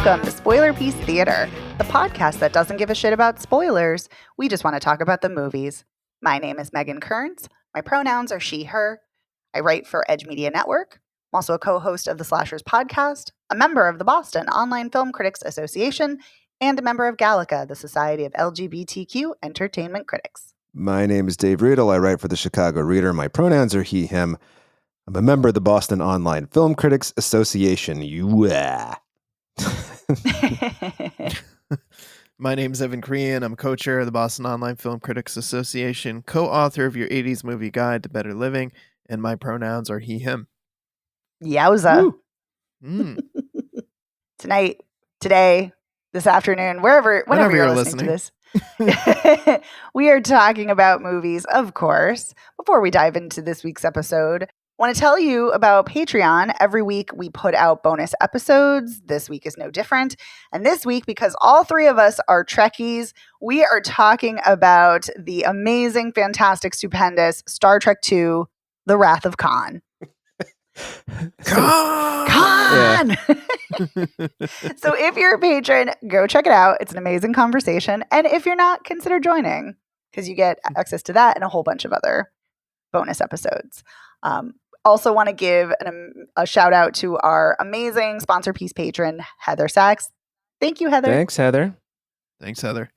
Welcome to Spoiler Piece Theater, the podcast that doesn't give a shit about spoilers. We just want to talk about the movies. My name is Megan Kearns. My pronouns are she, her. I write for Edge Media Network. I'm also a co-host of the Slashers podcast, a member of the Boston Online Film Critics Association, and a member of Gallica, the Society of LGBTQ Entertainment Critics. My name is Dave Riedel. I write for the Chicago Reader. My pronouns are he, him. I'm a member of the Boston Online Film Critics Association. My name is Evan Crean. I'm co-chair of the Boston Online Film Critics Association, co-author of your 80s Movie Guide to Better Living, and my pronouns are he, him. Yowza. Tonight, today, this afternoon, whenever you're listening to this, we are talking about movies, of course. Before we dive into this week's episode, I want to tell you about Patreon. Every week we put out bonus episodes. This week is no different. And this week, because all three of us are Trekkies, we are talking about the amazing, fantastic, stupendous Star Trek II, The Wrath of Khan. Khan! Yeah. So if you're a patron, go check it out. It's an amazing conversation. And if you're not, consider joining, because you get access to that and a whole bunch of other bonus episodes. Also want to give a shout out to our amazing sponsor piece patron, Heather Sachs. Thank you, Heather. Thanks, Heather. Thanks, Heather.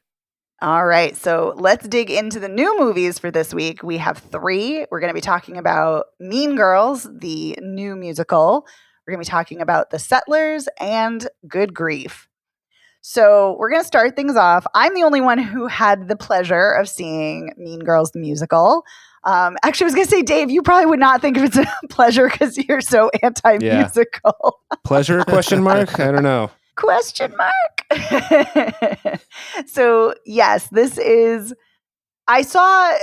All right, so let's dig into the new movies for this week. We have three. We're going to be talking about Mean Girls, the new musical. We're going to be talking about The Settlers and Good Grief. So we're going to start things off. I'm the only one who had the pleasure of seeing Mean Girls, the musical. Actually, I was going to say, Dave, you probably would not think of it as a pleasure because you're so anti-musical. Yeah. Pleasure, question mark? I don't know. Question mark. So, yes, this is, I saw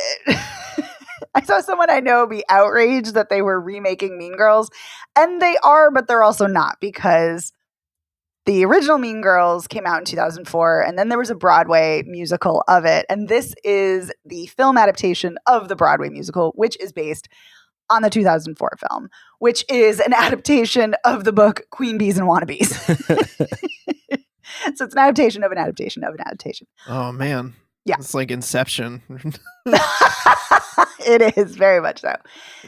someone I know be outraged that they were remaking Mean Girls, and they are, but they're also not, because the original Mean Girls came out in 2004, and then there was a Broadway musical of it. And this is the film adaptation of the Broadway musical, which is based on the 2004 film, which is an adaptation of the book Queen Bees and Wannabes. So it's an adaptation of an adaptation of an adaptation. Oh, man. Yeah. It's like Inception. It is, very much so.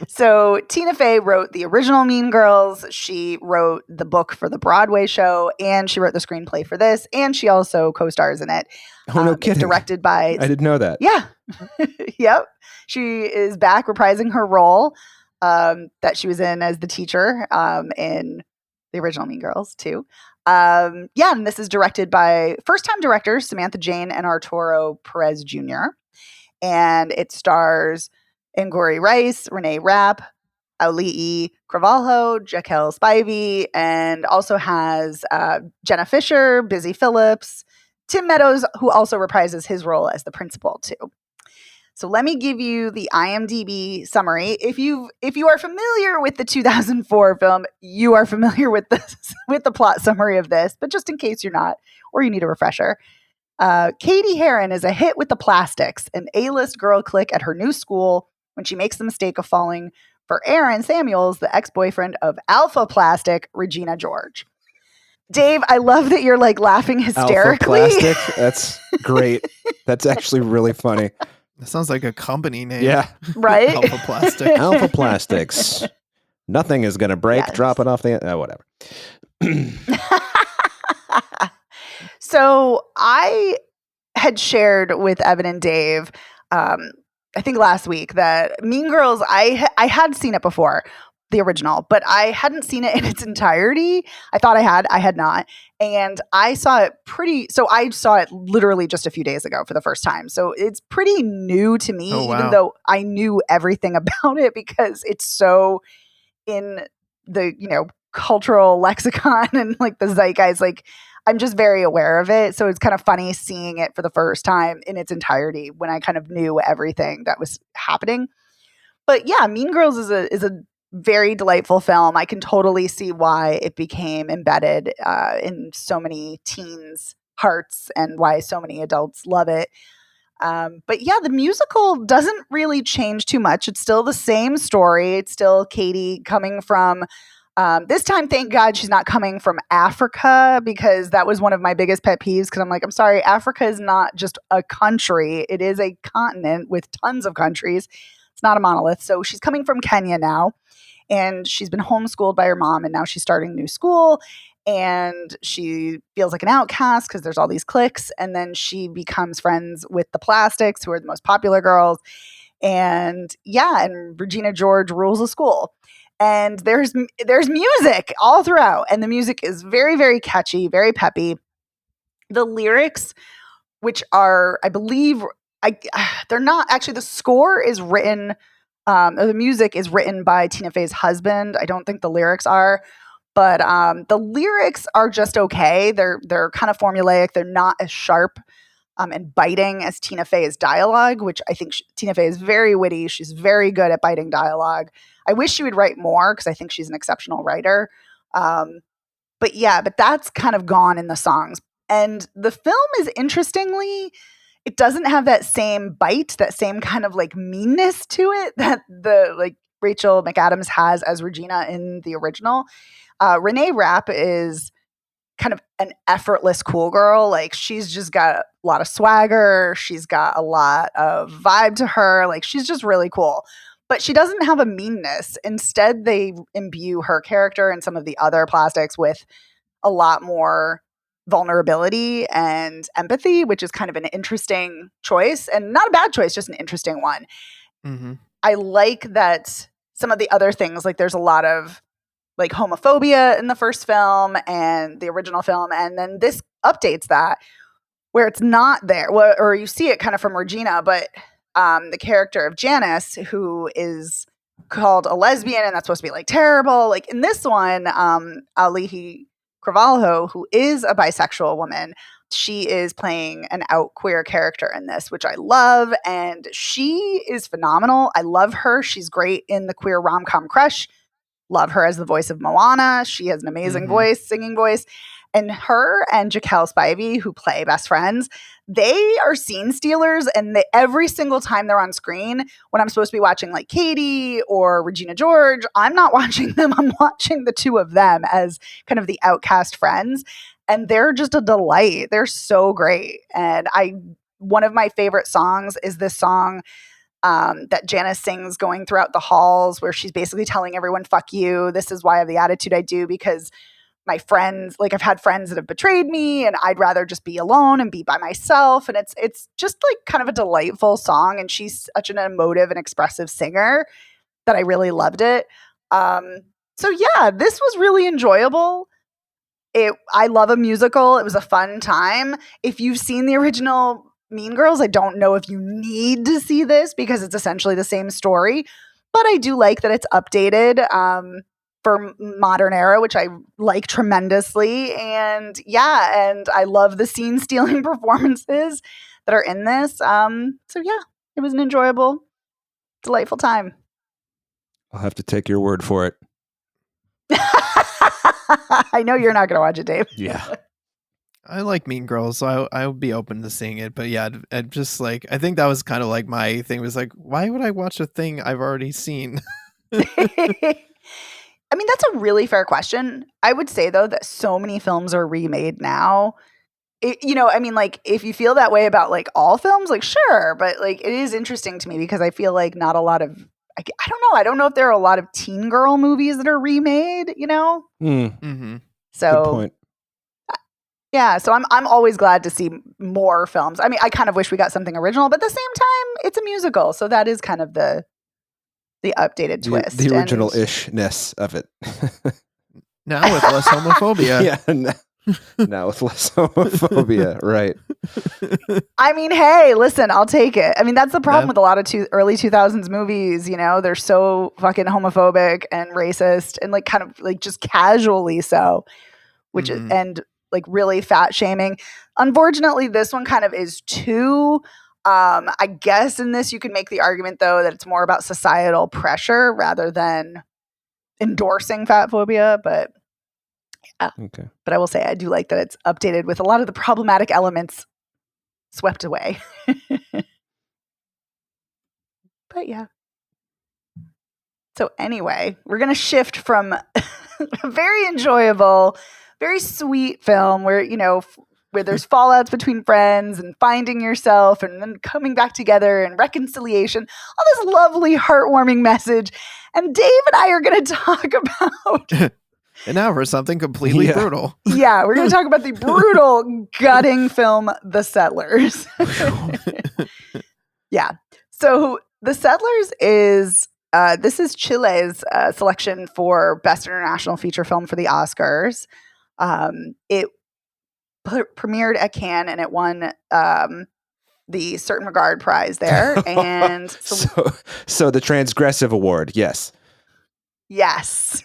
So Tina Fey wrote the original Mean Girls. She wrote the book for the Broadway show, and she wrote the screenplay for this, and she also co-stars in it. Oh, no kidding. Directed by... I didn't know that. Yeah. Yep. She is back reprising her role that she was in as the teacher in the original Mean Girls, too. And this is directed by first-time directors Samantha Jane and Arturo Perez Jr., and it stars Angourie Rice, Renee Rapp, Auli'i Cravalho, Jaquel Spivey, and also has Jenna Fisher, Busy Phillips, Tim Meadows, who also reprises his role as the principal too. So let me give you the IMDb summary. If you are familiar with the 2004 film, you are familiar with the plot summary of this. But just in case you're not, or you need a refresher. Katie Heron is a hit with the Plastics, an A-list girl clique at her new school, when she makes the mistake of falling for Aaron Samuels, the ex-boyfriend of Alpha Plastic, Regina George. Dave, I love that you're like laughing hysterically. Alpha Plastic? That's great. That's actually really funny. That sounds like a company name. Yeah. Right? Alpha Plastic. Alpha Plastics. Nothing is going to break. Yes. Drop it off the... whatever. So I had shared with Evan and Dave, I think last week, that Mean Girls, I had seen it before, the original, but I hadn't seen it in its entirety. I thought I had not. And I saw it literally just a few days ago for the first time. So it's pretty new to me, even though I knew everything about it because it's so in the, cultural lexicon and like the zeitgeist, like I'm just very aware of it. So it's kind of funny seeing it for the first time in its entirety when I kind of knew everything that was happening. But yeah, Mean Girls is a very delightful film. I can totally see why it became embedded in so many teens' hearts and why so many adults love it. But yeah, the musical doesn't really change too much. It's still the same story. It's still Katie coming from This time, thank God she's not coming from Africa, because that was one of my biggest pet peeves, because I'm like, I'm sorry, Africa is not just a country. It is a continent with tons of countries. It's not a monolith. So she's coming from Kenya now, and she's been homeschooled by her mom, and now she's starting new school, and she feels like an outcast because there's all these cliques, and then she becomes friends with the Plastics, who are the most popular girls. And Regina George rules the school. And there's music all throughout, and the music is very, very catchy, very peppy. The lyrics, which are, I believe, they're not actually. The score is written, or the music is written by Tina Fey's husband. I don't think the lyrics are, but the lyrics are just okay. They're kind of formulaic. They're not as sharp and biting as Tina Fey's dialogue, which I think Tina Fey is very witty. She's very good at biting dialogue. I wish she would write more, because I think she's an exceptional writer. But that's kind of gone in the songs. And the film is, interestingly, it doesn't have that same bite, that same kind of like meanness to it that the like Rachel McAdams has as Regina in the original. Renee Rapp is kind of an effortless cool girl. Like, she's just got a lot of swagger. She's got a lot of vibe to her. Like, she's just really cool. But she doesn't have a meanness. Instead, they imbue her character and some of the other Plastics with a lot more vulnerability and empathy, which is kind of an interesting choice, and not a bad choice, just an interesting one. Mm-hmm. I like that some of the other things, like there's a lot of like homophobia in the first film and the original film, and then this updates that, where it's not there, or you see it kind of from Regina, but the character of Janice, who is called a lesbian, and that's supposed to be like terrible. Like in this one, Alihi Cravalho, who is a bisexual woman, she is playing an out queer character in this, which I love, and she is phenomenal. I love her. She's great in the queer rom-com Crush. Love her as the voice of Moana. She has an amazing voice, singing voice. And her and Jaquel Spivey, who play best friends, they are scene stealers. And every single time they're on screen, when I'm supposed to be watching like Katie or Regina George, I'm not watching them. I'm watching the two of them as kind of the outcast friends. And they're just a delight. They're so great. And one of my favorite songs is this song that Janice sings going throughout the halls, where she's basically telling everyone, fuck you. This is why I have the attitude I do, because my friends, like I've had friends that have betrayed me, and I'd rather just be alone and be by myself. And it's just like kind of a delightful song. And she's such an emotive and expressive singer that I really loved it. So yeah, this was really enjoyable. I love a musical. It was a fun time. If you've seen the original Mean Girls, I don't know if you need to see this, because it's essentially the same story, but I do like that it's updated for modern era, which I like tremendously. And I love the scene stealing performances that are in this. So yeah, it was an enjoyable, delightful time. I'll have to take your word for it. I know you're not going to watch it, Dave. Yeah. I like Mean Girls, so I would be open to seeing it. But yeah, I'd just like, I think that was kind of like my thing, was like, why would I watch a thing I've already seen? I mean, that's a really fair question. I would say, though, that so many films are remade now. I mean, like, if you feel that way about like all films, like, sure. But like, it is interesting to me, because I feel like not a lot of, I don't know. I don't know if there are a lot of teen girl movies that are remade, Mm-hmm. So, good point. Yeah, so I'm always glad to see more films. I mean, I kind of wish we got something original, but at the same time, it's a musical, so that is kind of the updated twist. The original-ishness of it. Now with less homophobia. Yeah, now with less homophobia, right. I mean, hey, listen, I'll take it. I mean, that's the problem with a lot of early 2000s movies, they're so fucking homophobic and racist, and like kind of like just casually so, which is, and like really fat shaming. Unfortunately, this one kind of is too. I guess in this you can make the argument, though, that it's more about societal pressure rather than endorsing fat phobia. But okay. But I will say I do like that it's updated with a lot of the problematic elements swept away. But yeah. So anyway, we're gonna shift from very enjoyable, very sweet film where, where there's fallouts between friends and finding yourself and then coming back together and reconciliation, all this lovely, heartwarming message. And Dave and I are going to talk about... And now for something completely brutal. Yeah, we're going to talk about the brutal, gutting film, The Settlers. Yeah. So The Settlers is... this is Chile's selection for Best International Feature Film for the Oscars. It premiered at Cannes and it won the Certain Regard Prize there. And so the Transgressive Award, yes. Yes,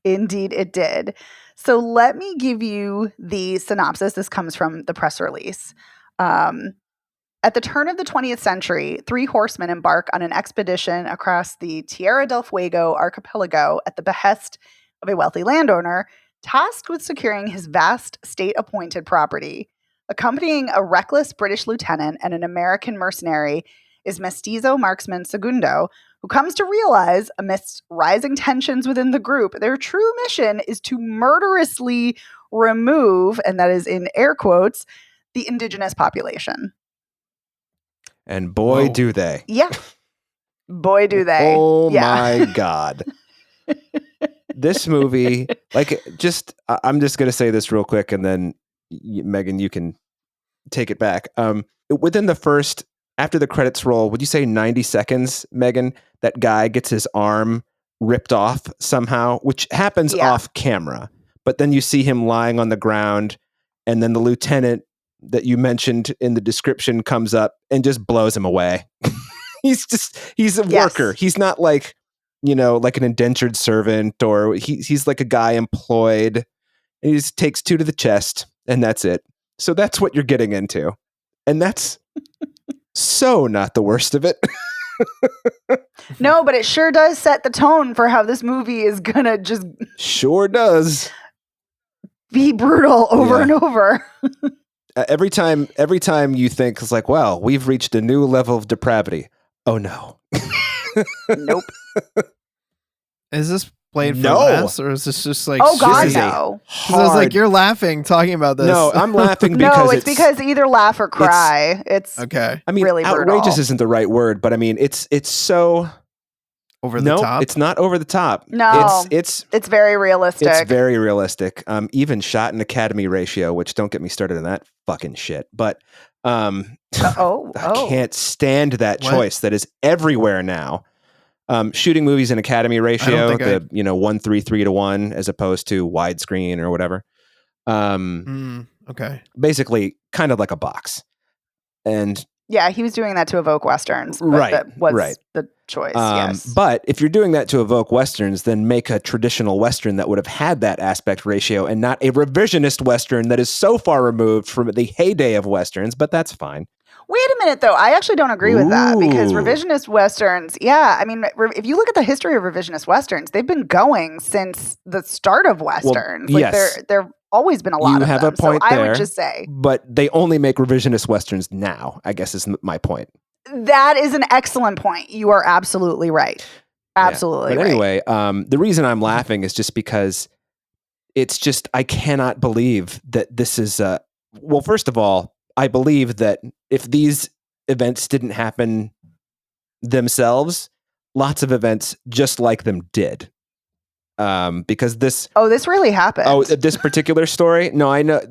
indeed it did. So let me give you the synopsis. This comes from the press release. At the turn of the 20th century, 3 horsemen embark on an expedition across the Tierra del Fuego archipelago at the behest of a wealthy landowner tasked with securing his vast state-appointed property. Accompanying a reckless British lieutenant and an American mercenary is mestizo marksman Segundo, who comes to realize, amidst rising tensions within the group, their true mission is to murderously remove, and that is in air quotes, the indigenous population. And boy, do they. Yeah. Boy, do they. Oh, my God. This movie, I'm just going to say this real quick, and then, Megan, you can take it back. Within the first... After the credits roll, would you say 90 seconds, Megan, that guy gets his arm ripped off somehow, which happens off camera. But then you see him lying on the ground, and then the lieutenant that you mentioned in the description comes up and just blows him away. he's a worker. He's not like an indentured servant, or he's like a guy employed. And he just takes 2 to the chest, and that's it. So that's what you're getting into. And that's... so not the worst of it. No, but it sure does set the tone for how this movie is gonna just sure does be brutal over and over. Every time you think it's like, well, we've reached a new level of depravity. Oh no. Nope. Is this played for laughs, or is this just like... Oh God, no. I was like, you're laughing talking about this. No, I'm laughing because it's because either laugh or cry. It's okay. I mean, really outrageous brutal. Isn't the right word, but I mean, it's so over the top. It's not over the top. No, it's very realistic. It's very realistic. Even shot in Academy ratio, which don't get me started on that fucking shit. But I can't stand that choice that is everywhere now. Shooting movies in Academy ratio, 1:3 to 1 as opposed to widescreen or whatever. Okay. Basically, kind of like a box. And yeah, he was doing that to evoke Westerns. But that was the choice. Yes. But if you're doing that to evoke Westerns, then make a traditional Western that would have had that aspect ratio and not a revisionist Western that is so far removed from the heyday of Westerns, but that's fine. Wait a minute, though. I actually don't agree with that because revisionist Westerns, I mean, if you look at the history of revisionist Westerns, they've been going since the start of Westerns. Well, yes. There've always been a lot of them. You have a point so there. I would just say. But they only make revisionist Westerns now, I guess is my point. That is an excellent point. You are absolutely right. Absolutely But right. anyway, the reason I'm laughing is just because it's just, I cannot believe that this is, well, first of all, I believe that if these events didn't happen themselves, lots of events just like them did. Because this... Oh, this really happened. Oh, this particular story? No, I know...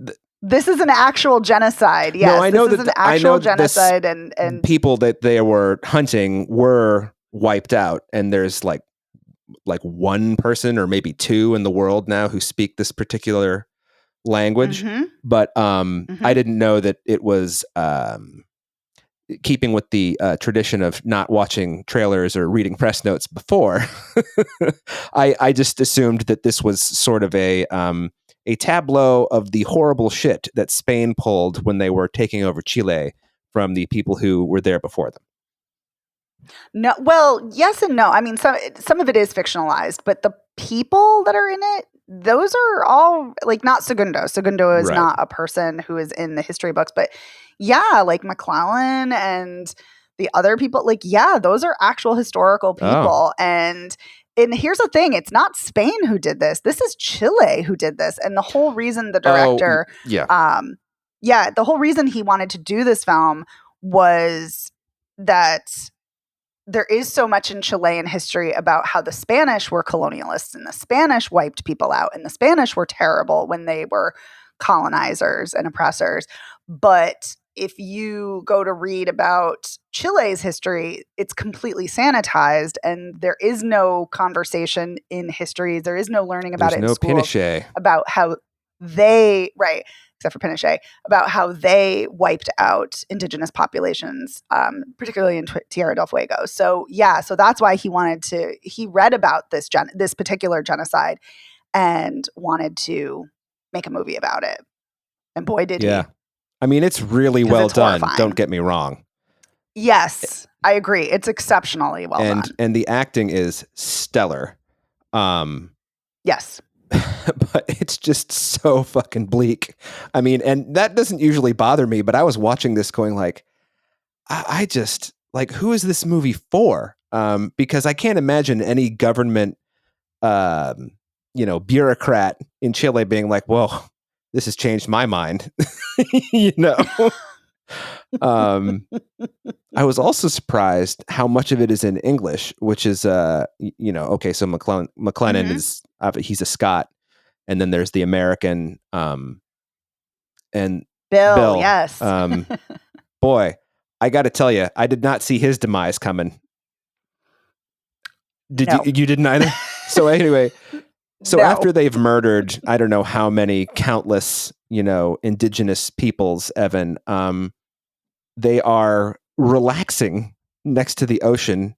This is an actual genocide. Yes, no, I know this is an actual genocide, and people that they were hunting were wiped out, and there's like one person or maybe 2 in the world now who speak this particular language. Mm-hmm. But I didn't know that it was keeping with the tradition of not watching trailers or reading press notes before. I just assumed that this was sort of a tableau of the horrible shit that Spain pulled when they were taking over Chile from the people who were there before them. No, well, yes and no. I mean, some of it is fictionalized, but the people that are in it, those are all like not Segundo. Segundo is not a person who is in the history books, but like McClellan and the other people, those are actual historical people. And and here's the thing, it's not Spain who did this. This is Chile who did this. And the whole reason the director, the whole reason he wanted to do this film was that there is so much in Chilean history about how the Spanish were colonialists and the Spanish wiped people out and the Spanish were terrible when they were colonizers and oppressors. But if you go to read about Chile's history, it's completely sanitized and there is no conversation in history. There is no learning about There's it in no schools Pinochet. about how they, right, except for Pinochet, about how they wiped out indigenous populations, particularly in Tierra del Fuego. So so that's why he read about this particular genocide and wanted to make a movie about it. And boy, did he. I mean, it's really well done. Horrifying. Don't get me wrong. Yes, I agree. It's exceptionally well done. And the acting is stellar. Yes. But it's just so fucking bleak. I mean, and that doesn't usually bother me, but I was watching this going like, I just, like, who is this movie for? Because I can't imagine any government, bureaucrat in Chile being like, well, this has changed my mind. I was also surprised how much of it is in English, which is, okay, so McLennan is, he's a Scot, and then there's the American, and Bill. Yes. Boy, I got to tell you, I did not see his demise coming. You didn't either? So anyway, after they've murdered, I don't know how many countless, indigenous peoples, Evan, they are relaxing next to the ocean.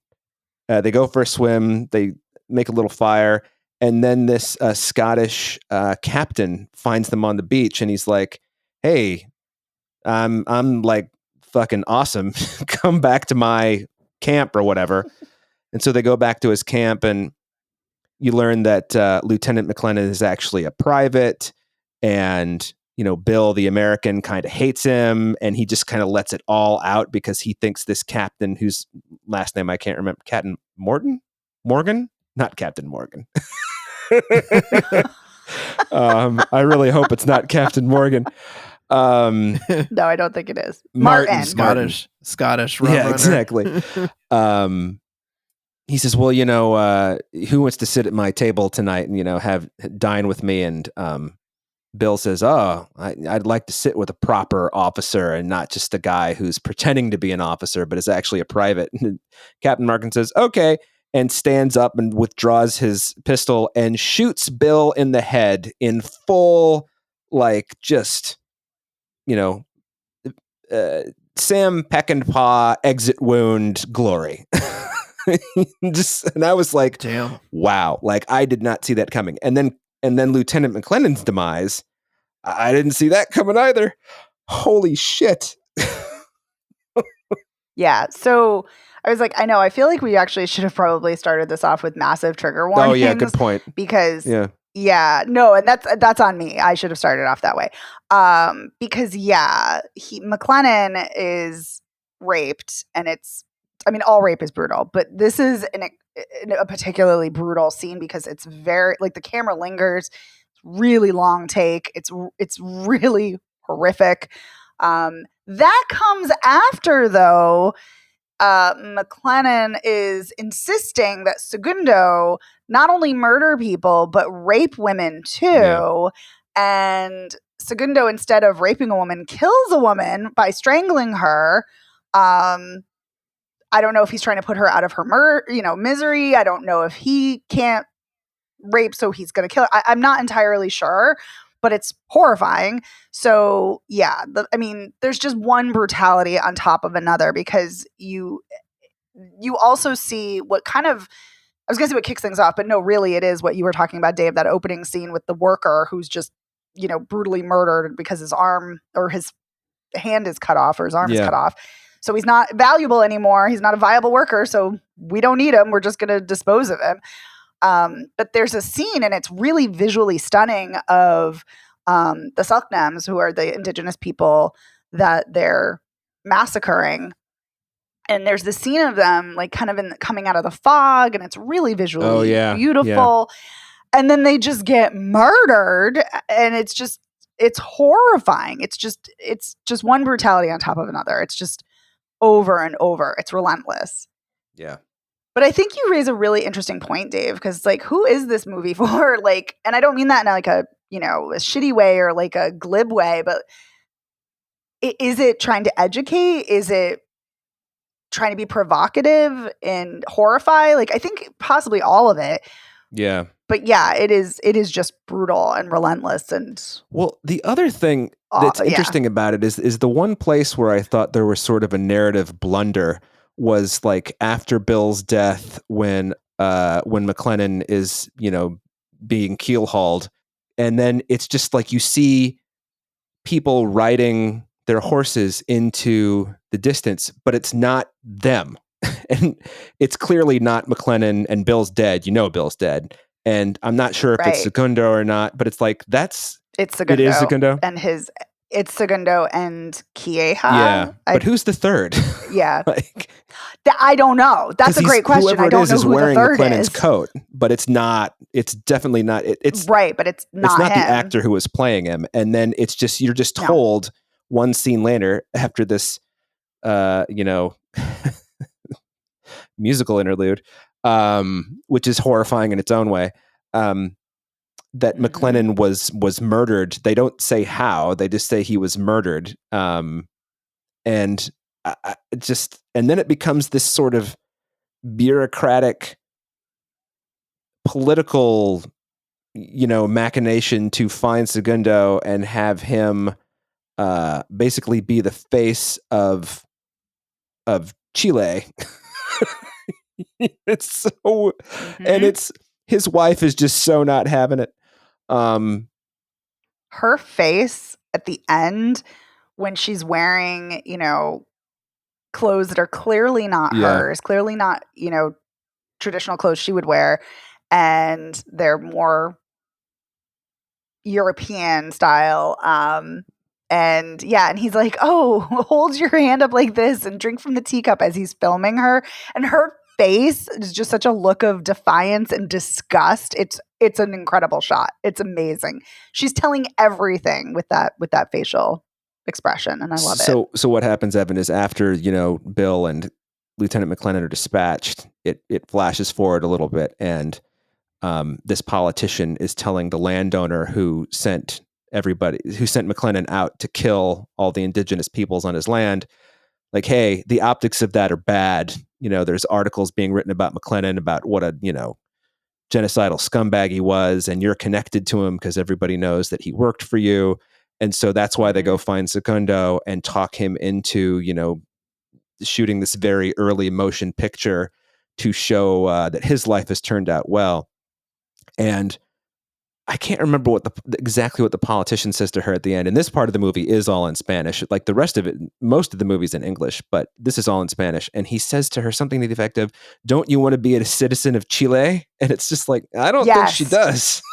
They go for a swim. They make a little fire. And then this Scottish captain finds them on the beach. And he's like, hey, I'm like fucking awesome. Come back to my camp or whatever. And so they go back to his camp and you learn that Lieutenant McLennan is actually a private, and Bill, the American, kind of hates him, and he just kind of lets it all out because he thinks this captain, whose last name I can't remember, Captain Morgan, not Captain Morgan. I really hope it's not Captain Morgan. No, I don't think it is. Martin. Scottish. Yeah, exactly. He says, well, who wants to sit at my table tonight and, dine with me? And Bill says, oh, I'd like to sit with a proper officer and not just a guy who's pretending to be an officer, but is actually a private. And Captain Morgan says, okay, and stands up and withdraws his pistol and shoots Bill in the head in full, like, just, Sam Peckinpah exit wound glory. And I was like, damn, wow, like I did not see that coming. And then Lieutenant McLennan's demise, I didn't see that coming either. Holy shit. Yeah. So I was like, I feel like we actually should have probably started this off with massive trigger warnings. Oh yeah, good point. Because no, and that's on me. I should have started off that way. Because McLennan is raped, and all rape is brutal, but this is a particularly brutal scene because it's very, like, the camera lingers, really long take. It's really horrific. That comes after, though, McLennan is insisting that Segundo not only murder people, but rape women too. Yeah. And Segundo, instead of raping a woman, kills a woman by strangling her. I don't know if he's trying to put her out of her misery. I don't know if he can't rape, so he's going to kill her. I'm not entirely sure, but it's horrifying. So there's just one brutality on top of another, because you also see what kind of, I was going to say what kicks things off, but no, really it is what you were talking about, Dave, that opening scene with the worker who's just, brutally murdered because his arm or his hand is cut off, or his arm is cut off. So he's not valuable anymore. He's not a viable worker. So we don't need him. We're just going to dispose of him. But there's a scene, and it's really visually stunning, of the Selknams, who are the indigenous people that they're massacring. And there's this scene of them like kind of coming out of the fog, and it's really visually beautiful. And then they just get murdered, and it's horrifying. It's just one brutality on top of another. It's just over and over. It's relentless. Yeah. But I think you raise a really interesting point, Dave, because like, who is this movie for? Like, and I don't mean that in like a shitty way or like a glib way, but is it trying to educate? Is it trying to be provocative and horrify? Like, I think possibly all of it. Yeah. But yeah, it is just brutal and relentless. And well, the other thing that's interesting about it is the one place where I thought there was sort of a narrative blunder was like after Bill's death, when McLennan is, being keel-hauled, and then it's just like you see people riding their horses into the distance, but it's not them. And it's clearly not McLennan, and Bill's dead. Bill's dead. And I'm not sure if it's Segundo or not, but it's like it's Segundo. It is Segundo. And it's Segundo and Kieha. Yeah. But who's the third? Yeah. I don't know. That's a great question. I don't know who wearing the third McLennan's is. coat, but it's not. It's definitely not. It's right, but it's not. It's not him. the actor who was playing him. And then it's just you're just told one scene later after this, musical interlude, which is horrifying in its own way. That McLennan was murdered. They don't say how. They just say he was murdered. And then it becomes this sort of bureaucratic, political, machination to find Segundo and have him basically be the face of Chile. It's so, and it's his wife is just so not having it. Her face at the end when she's wearing, clothes that are clearly not hers, clearly not, traditional clothes she would wear, and they're more European style. And he's like, "Oh, hold your hand up like this and drink from the teacup," as he's filming her, and her face is just such a look of defiance and disgust. It's an incredible shot. It's amazing. She's telling everything with that facial expression, and I love it. So what happens, Evan, is after Bill and Lieutenant McLennan are dispatched, it flashes forward a little bit, and this politician is telling the landowner who sent McLennan out to kill all the indigenous peoples on his land, like, hey, the optics of that are bad. There's articles being written about McLennan about what a, genocidal scumbag he was, and you're connected to him because everybody knows that he worked for you. And so that's why they go find Segundo and talk him into, shooting this very early motion picture to show that his life has turned out well. And I can't remember exactly what the politician says to her at the end. And this part of the movie is all in Spanish. Like the rest of it, most of the movie's in English, but this is all in Spanish. And he says to her something to the effect of, "Don't you want to be a citizen of Chile?" And it's just like, I don't think she does.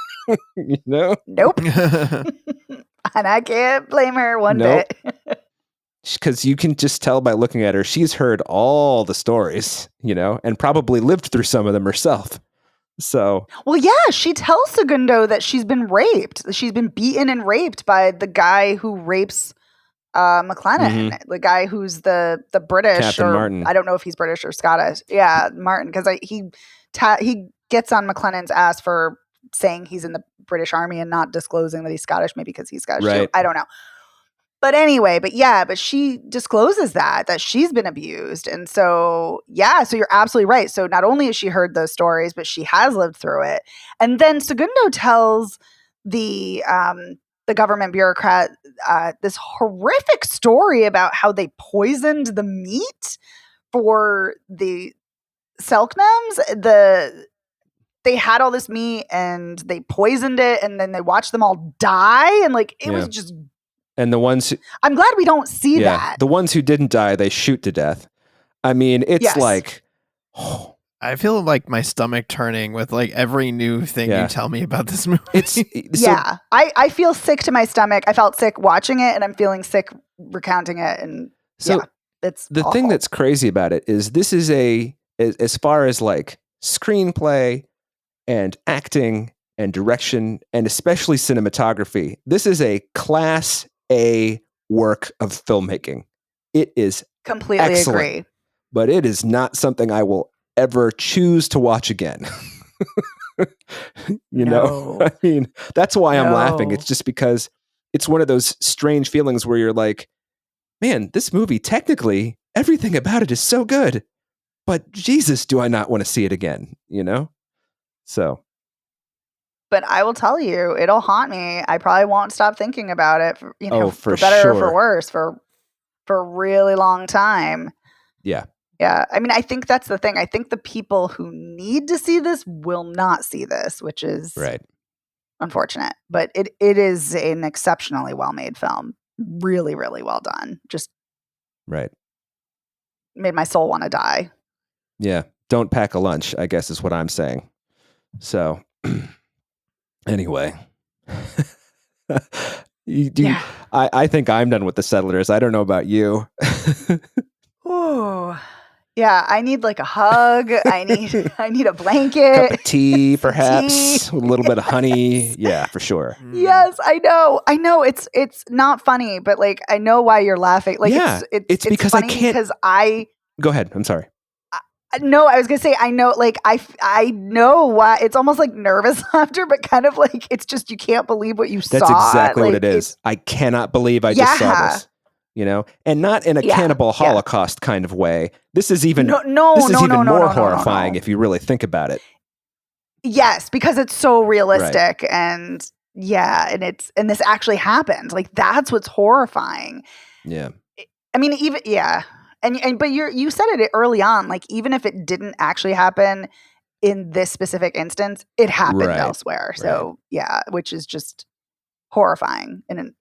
Nope. And I can't blame her one bit. Because you can just tell by looking at her, she's heard all the stories, and probably lived through some of them herself. So, well, she tells Segundo that she's been raped. She's been beaten and raped by the guy who rapes McLennan, the guy who's the British, Captain or Martin. I don't know if he's British or Scottish. Yeah, Martin, because he gets on McLennan's ass for saying he's in the British Army and not disclosing that he's Scottish, maybe because he's Scottish too. I don't know. But anyway, but she discloses that she's been abused. And so, so you're absolutely right. So not only has she heard those stories, but she has lived through it. And then Segundo tells the government bureaucrat this horrific story about how they poisoned the meat for the Selknams. They had all this meat and they poisoned it, and then they watched them all die. And like, it was just... And the ones I'm glad we don't see that. The ones who didn't die, they shoot to death. I mean, it's like... I feel like my stomach turning with like every new thing you tell me about this movie. I feel sick to my stomach. I felt sick watching it, and I'm feeling sick recounting it. And It's The awful. thing that's crazy about it is this is as far as like screenplay and acting and direction and especially cinematography, this is a class A work of filmmaking. It is completely excellent. agree. But it is not something I will ever choose to watch again. You know, I mean, that's why I'm laughing. No. It's just because it's one of those strange feelings where you're like, man, this movie, technically, everything about it is so good, but Jesus, do I not want to see it again, you know? So. But I will tell you, it'll haunt me. I probably won't stop thinking about it, for, you know, for better or sure. for worse, for a really long time. Yeah. Yeah. I mean, I think that's the thing. I think the people who need to see this will not see this, which is right. Unfortunate. But it is an exceptionally well-made film. Really, really well done. Just right. Made my soul want to die. Yeah. Don't pack a lunch, I guess is what I'm saying. So anyway. I think I'm done with The Settlers. I don't know about you. Oh, yeah. I need like a hug. I need a blanket. Cup of tea, perhaps. With a little bit of honey. Yeah, for sure. Yes, I know. It's not funny, but like I know why you're laughing. Like it's because funny I can't. Because I go ahead. I'm sorry. No, I was gonna say I know. Like I know why. It's almost like nervous laughter, but kind of like it's just you can't believe what you saw. That's exactly what like, it is. I cannot believe I just saw this. You know, and not in a cannibal Holocaust kind of way. This is even more horrifying if you really think about it. Yes, because it's so realistic and and this actually happened. Like that's what's horrifying. Yeah. I mean, And but you said it early on, like even if it didn't actually happen in this specific instance, it happened elsewhere. So which is just horrifying. And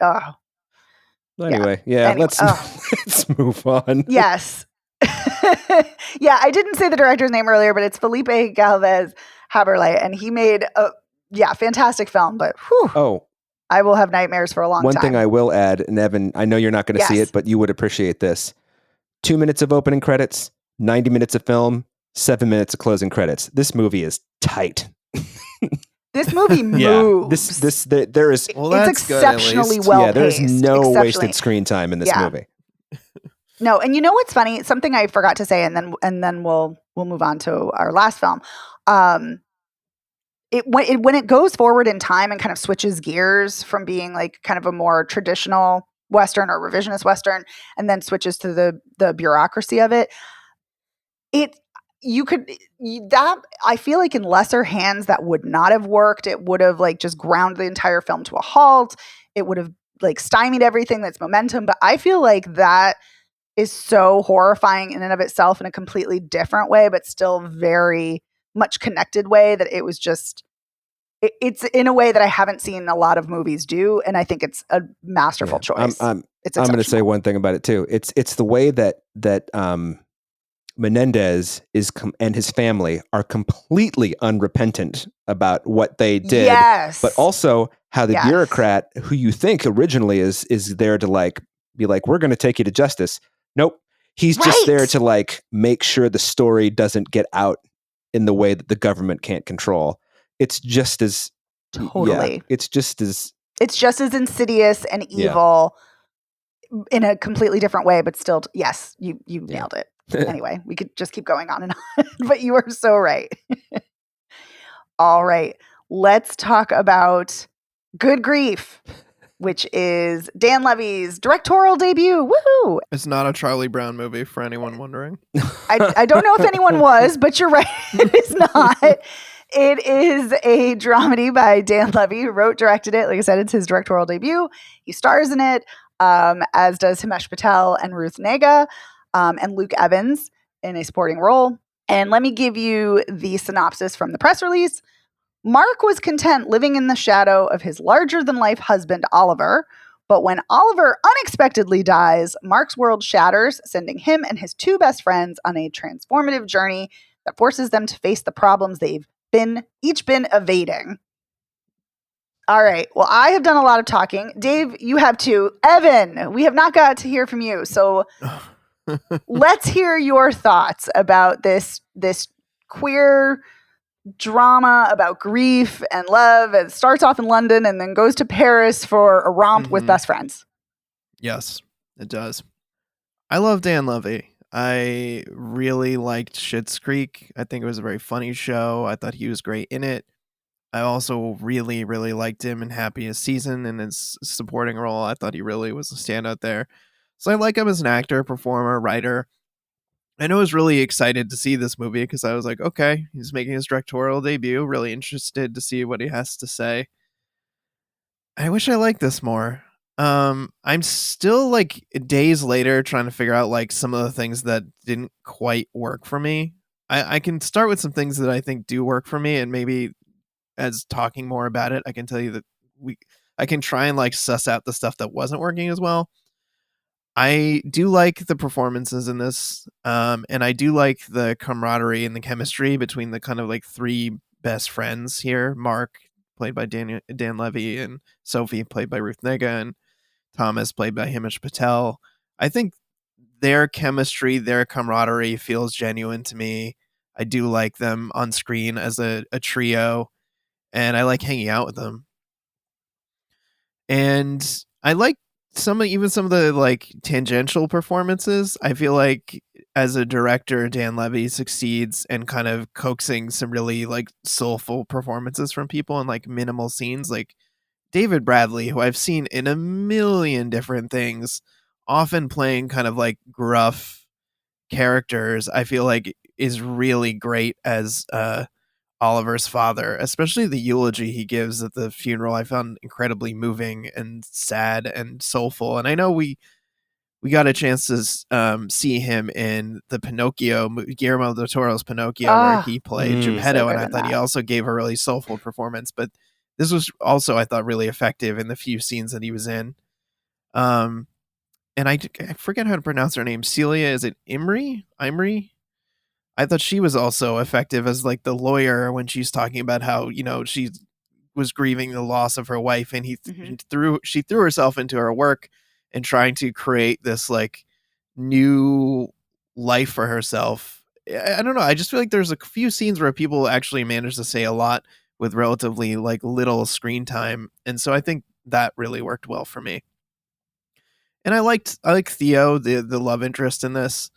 anyway, let's move on. Yes. Yeah, I didn't say the director's name earlier, but it's Felipe Galvez Haberle, and he made a fantastic film. But I will have nightmares for a long time. One thing I will add, and Evan, I know you're not going to see it, but you would appreciate this. 2 minutes of opening credits, 90 minutes of film, 7 minutes of closing credits. This movie is tight. This movie moves. There is. Well, it's exceptionally well paced. There's no wasted screen time in this movie. No, and you know what's funny? Something I forgot to say, and then we'll move on to our last film. When it goes forward in time and kind of switches gears from being like kind of a more traditional Western or revisionist Western, and then switches to the bureaucracy of it. I feel like in lesser hands that would not have worked. It would have like just ground the entire film to a halt. It would have like stymied everything that's momentum. But I feel like that is so horrifying in and of itself in a completely different way, but still very much connected way that it was just. It's in a way that I haven't seen a lot of movies do, and I think it's a masterful choice. I'm going to say one thing about it too. It's the way that Menendez and his family are completely unrepentant about what they did, but also how the bureaucrat, who you think originally is there to like be like, we're going to take you to justice. Nope, he's just there to like make sure the story doesn't get out in the way that the government can't control. It's just as it's just as insidious and evil in a completely different way, but still, yes, you nailed it. Anyway, we could just keep going on and on, but you are so right. All right, let's talk about Good Grief, which is Dan Levy's directorial debut. Woohoo! It's not a Charlie Brown movie for anyone wondering. I don't know if anyone was, but you're right. It is not. It is a dramedy by Dan Levy, who wrote, directed it. Like I said, it's his directorial debut. He stars in it, as does Himesh Patel and Ruth Negga, and Luke Evans in a supporting role. And let me give you the synopsis from the press release. Mark was content living in the shadow of his larger-than-life husband, Oliver. But when Oliver unexpectedly dies, Mark's world shatters, sending him and his two best friends on a transformative journey that forces them to face the problems they've each been evading. All right. Well, I have done a lot of talking. Dave, you have too. Evan, we have not got to hear from you. So Let's hear your thoughts about this queer drama about grief and love. It starts off in London and then goes to Paris for a romp with best friends. Yes, it does. I love Dan Levy. I really liked Schitt's Creek. I think it was a very funny show. I thought he was great in it. I also really, really liked him in Happiest Season in his supporting role. I thought he really was a standout there. So I like him as an actor, performer, writer. And I was really excited to see this movie because I was like, okay, he's making his directorial debut. Really interested to see what he has to say. I wish I liked this more. I'm still like days later trying to figure out like some of the things that didn't quite work for me. I can start with some things that I think do work for me, and maybe as talking more about it, I can tell you that I can try and like suss out the stuff that wasn't working as well. I do like the performances in this, and I do like the camaraderie and the chemistry between the kind of like three best friends here. Mark, played by Dan Levy, and Sophie, played by Ruth Negga, and Thomas, played by Himesh Patel. I think their chemistry, their camaraderie feels genuine to me. I do like them on screen as a trio, and I like hanging out with them. And I like some of the like tangential performances. I feel like as a director, Dan Levy succeeds in kind of coaxing some really like soulful performances from people in like minimal scenes. Like David Bradley, who I've seen in a million different things, often playing kind of like gruff characters, I feel like is really great as Oliver's father, especially the eulogy he gives at the funeral. I found incredibly moving and sad and soulful. And I know we got a chance to see him in the Pinocchio, Guillermo del Toro's Pinocchio, where he played Geppetto, and I thought he also gave a really soulful performance. But this was also, I thought, really effective in the few scenes that he was in. And I forget how to pronounce her name. Celia, is it Imrie? I thought she was also effective as like the lawyer when she's talking about how, you know, she was grieving the loss of her wife, and she threw herself into her work and trying to create this like new life for herself. I don't know. I just feel like there's a few scenes where people actually manage to say a lot with relatively like little screen time. And so I think that really worked well for me. And I like Theo, the love interest in this.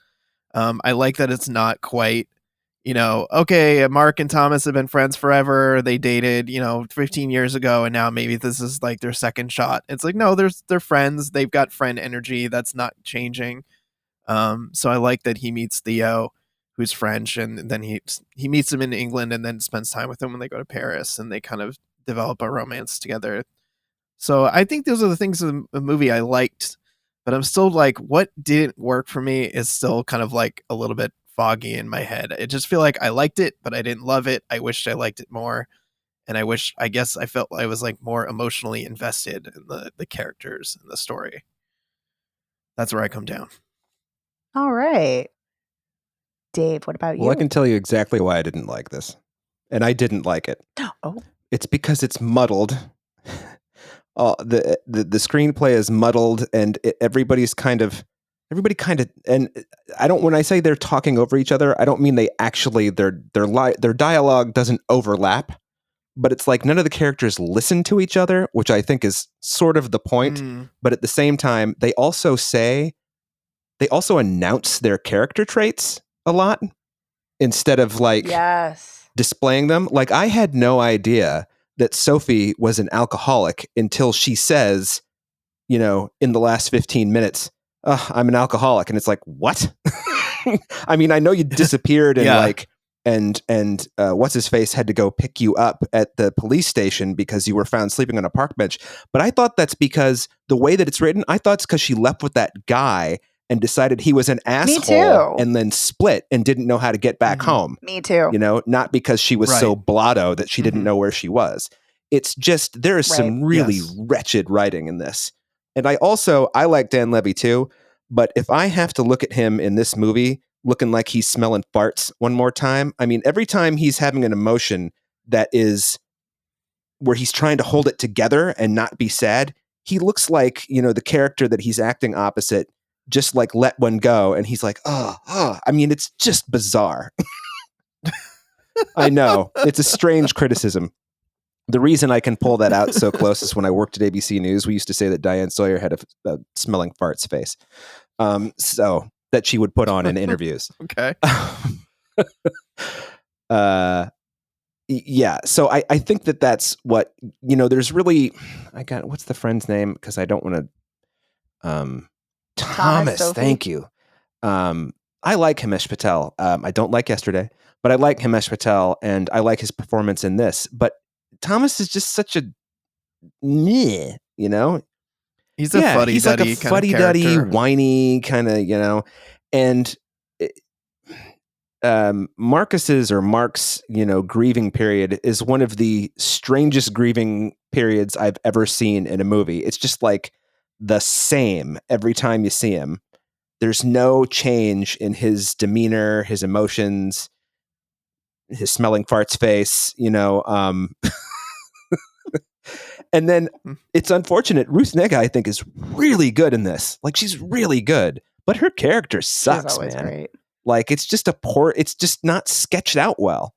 I like that it's not quite, you know, okay, Mark and Thomas have been friends forever. They dated, 15 years ago, and now maybe this is like their second shot. It's like, no, they're friends. They've got friend energy. That's not changing. So I like that he meets Theo, who's French, and then he meets him in England and then spends time with him when they go to Paris, and they kind of develop a romance together. So I think those are the things in the movie I liked. But I'm still like, what didn't work for me is still kind of like a little bit foggy in my head. I just feel like I liked it, but I didn't love it. I wished I liked it more. And I guess I felt I was like more emotionally invested in the characters and the story. That's where I come down. All right. Dave, what about you? Well, I can tell you exactly why I didn't like this. And I didn't like it. Oh. It's because it's muddled. The screenplay is muddled, and everybody kind of, and I don't, when I say they're talking over each other, I don't mean they actually, their dialogue doesn't overlap, but it's like none of the characters listen to each other, which I think is sort of the point. But at the same time, they also announce their character traits a lot instead of like displaying them. Like, I had no idea that Sophie was an alcoholic until she says, in the last 15 minutes, I'm an alcoholic. And it's like, what? I mean, I know you disappeared and and what's his face had to go pick you up at the police station because you were found sleeping on a park bench. But I thought that's because the way that it's written, I thought it's because she left with that guy and decided he was an asshole and then split and didn't know how to get back home. Me too. Not because she was so blotto that she didn't know where she was. It's just, there is some really wretched writing in this. And I like Dan Levy too, but if I have to look at him in this movie looking like he's smelling farts one more time, I mean, every time he's having an emotion that is where he's trying to hold it together and not be sad, he looks like, the character that he's acting opposite just like let one go, and he's like, oh. I mean, it's just bizarre. I know it's a strange criticism. The reason I can pull that out so close is when I worked at ABC News, we used to say that Diane Sawyer had a smelling farts face, so that she would put on in interviews. Okay. Yeah, so I think that's what, there's really, what's the friend's name? Because I don't want to, Thomas, Sophie. thank you. I like Himesh Patel. I don't like Yesterday, but I like Himesh Patel, and I like his performance in this. But Thomas is just such a meh, He's a fuddy-duddy he's like a fuddy-duddy, whiny kind of, and Mark's, grieving period is one of the strangest grieving periods I've ever seen in a movie. It's just like the same every time you see him. There's no change in his demeanor, his emotions, his smelling farts face, And then it's unfortunate. Ruth Negga, I think, is really good in this. Like, she's really good, but her character sucks, She's always man. great. Like, it's just it's just not sketched out well.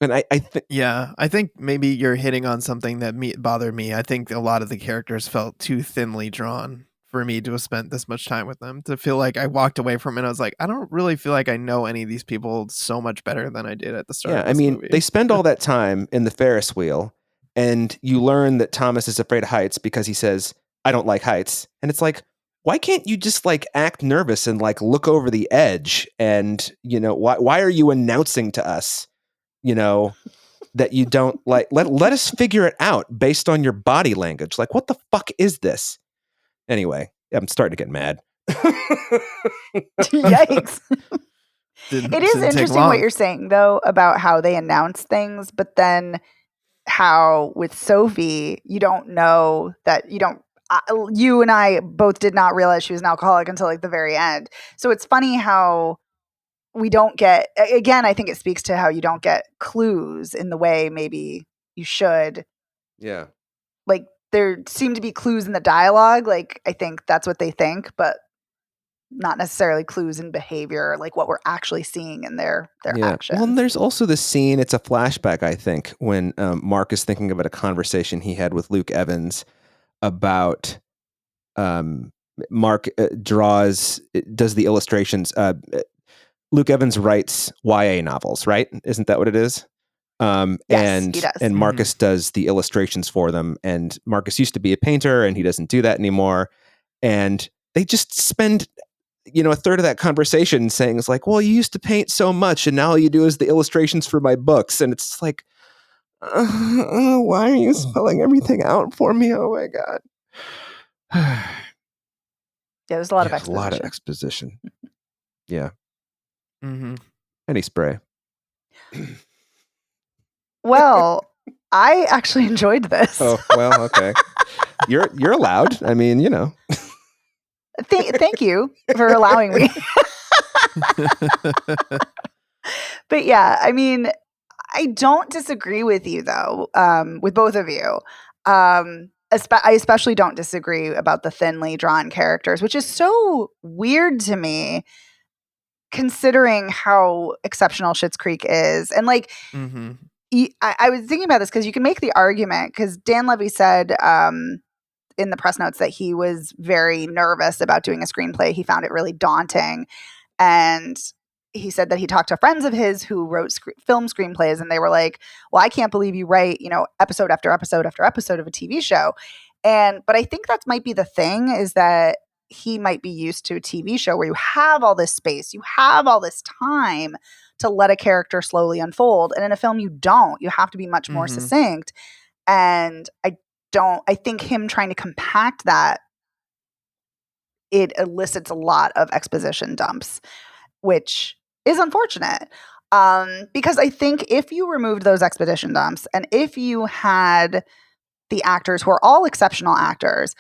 And I think, yeah, I think maybe you're hitting on something that bothered me. I think a lot of the characters felt too thinly drawn for me to have spent this much time with them, to feel like I walked away from it and I was like, I don't really feel like I know any of these people so much better than I did at the start. yeah, of this movie. they spend all that time in the Ferris wheel, and you learn that Thomas is afraid of heights because he says, I don't like heights. And it's like, why can't you just like act nervous and like look over the edge? And, why are you announcing to us, that you don't like, let us figure it out based on your body language. Like, what the fuck is this? Anyway, I'm starting to get mad. Yikes. It is interesting what you're saying, though, about how they announce things, but then how with Sophie, you don't know that you and I both did not realize she was an alcoholic until like the very end. So it's funny how we don't get, again, I think it speaks to how you don't get clues in the way maybe you should. Yeah. Like, there seem to be clues in the dialogue. Like, I think that's what they think, but not necessarily clues in behavior, like what we're actually seeing in their actions. Well, and there's also this scene, it's a flashback, I think, when Mark is thinking about a conversation he had with Luke Evans about Mark does the illustrations. Luke Evans writes YA novels, right? Isn't that what it is? Yes, he does. And Marcus does the illustrations for them. And Marcus used to be a painter, and he doesn't do that anymore. And they just spend, a third of that conversation saying, it's like, well, you used to paint so much, and now all you do is the illustrations for my books. And it's like, why are you spelling everything out for me? Oh my God. Yeah, there's a lot of exposition. A lot of exposition. Yeah. Mm-hmm. Any spray. Well, I actually enjoyed this. Oh, well, okay. You're allowed. I mean, Thank you for allowing me. But yeah, I mean, I don't disagree with you though, with both of you. I especially don't disagree about the thinly drawn characters, which is so weird to me, considering how exceptional Schitt's Creek is. And like, Mm-hmm. I was thinking about this because you can make the argument, because Dan Levy said in the press notes that he was very nervous about doing a screenplay. He found it really daunting. And he said that he talked to friends of his who wrote film screenplays, and they were like, well, I can't believe you write, episode after episode after episode of a TV show. But I think that might be the thing, is that he might be used to a TV show where you have all this space, you have all this time to let a character slowly unfold. And in a film, you don't. You have to be much more succinct. And I think him trying to compact that, it elicits a lot of exposition dumps, which is unfortunate. Because I think if you removed those exposition dumps, and if you had the actors who are all exceptional actors,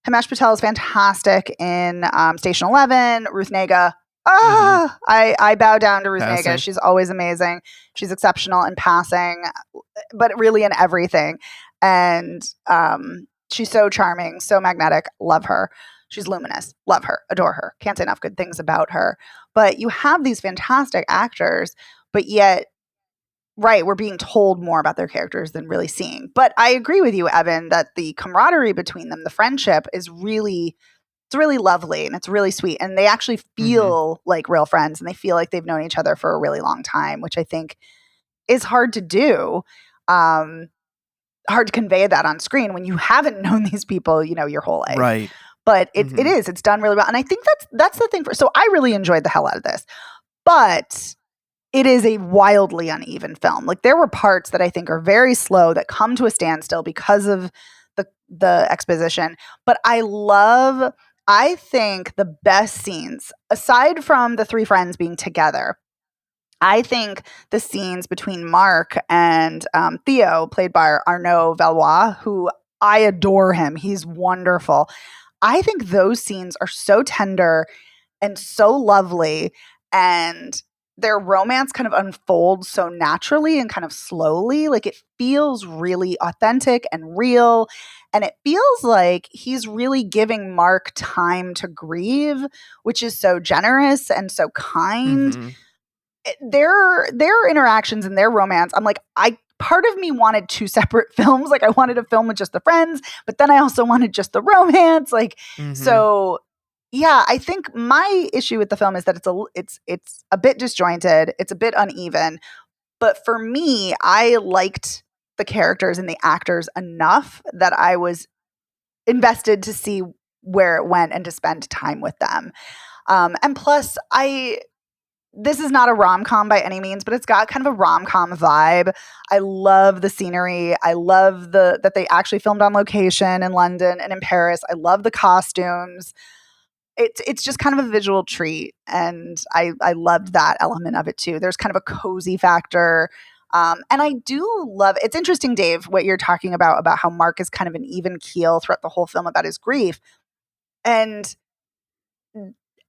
Himesh Patel is fantastic in Station 11, Ruth Negga. I bow down to Ruth Negga. She's always amazing. She's exceptional in passing, but really in everything. And she's so charming, so magnetic. Love her. She's luminous. Love her. Adore her. Can't say enough good things about her. But you have these fantastic actors, but yet, right, we're being told more about their characters than really seeing. But I agree with you, Evan, that the camaraderie between them, the friendship is really, it's really lovely and it's really sweet. And they actually feel like real friends and they feel like they've known each other for a really long time, which I think is hard to do. Hard to convey that on screen when you haven't known these people, your whole life. Right. But it's done really well. And I think that's the thing so I really enjoyed the hell out of this, but it is a wildly uneven film. Like there were parts that I think are very slow that come to a standstill because of the exposition. But I think the best scenes, aside from the three friends being together, I think the scenes between Mark and Theo, played by Arnaud Valois, who I adore him. He's wonderful. I think those scenes are so tender and so lovely, and their romance kind of unfolds so naturally and kind of slowly. Like it feels really authentic and real, and it feels like he's really giving Mark time to grieve, which is so generous and so kind. Their interactions and their romance, I'm like, part of me wanted two separate films. Like I wanted a film with just the friends, but then I also wanted just the romance. Like, so yeah, I think my issue with the film is that it's a bit disjointed. It's a bit uneven, but for me, I liked the characters and the actors enough that I was invested to see where it went and to spend time with them. And plus this is not a rom-com by any means, but it's got kind of a rom-com vibe. I love the scenery. I love that they actually filmed on location in London and in Paris. I love the costumes. It's just kind of a visual treat, and I loved that element of it too. There's kind of a cozy factor. And I do love, it's interesting, Dave, what you're talking about how Mark is kind of an even keel throughout the whole film about his grief. And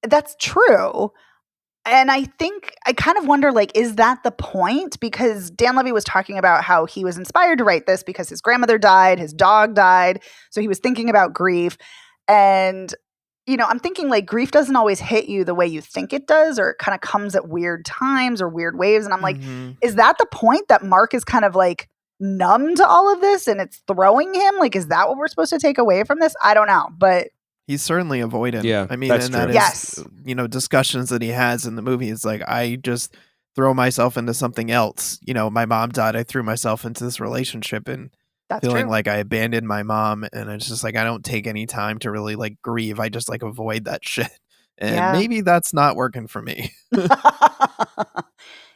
that's true. And I think I kind of wonder, like, is that the point? Because Dan Levy was talking about how he was inspired to write this because his grandmother died, his dog died. So he was thinking about grief. And, I'm thinking like grief doesn't always hit you the way you think it does, or it kind of comes at weird times or weird waves. And I'm like, is that the point, that Mark is kind of like numb to all of this and it's throwing him? Like, is that what we're supposed to take away from this? I don't know. But he's certainly avoidant. Yeah, I mean, that's and true. that is, Yes. Discussions that he has in the movie. It's like, I just throw myself into something else. My mom died. I threw myself into this relationship and that's feeling true. like I abandoned my mom. And it's just like, I don't take any time to really like grieve. I just like avoid that shit. And maybe that's not working for me.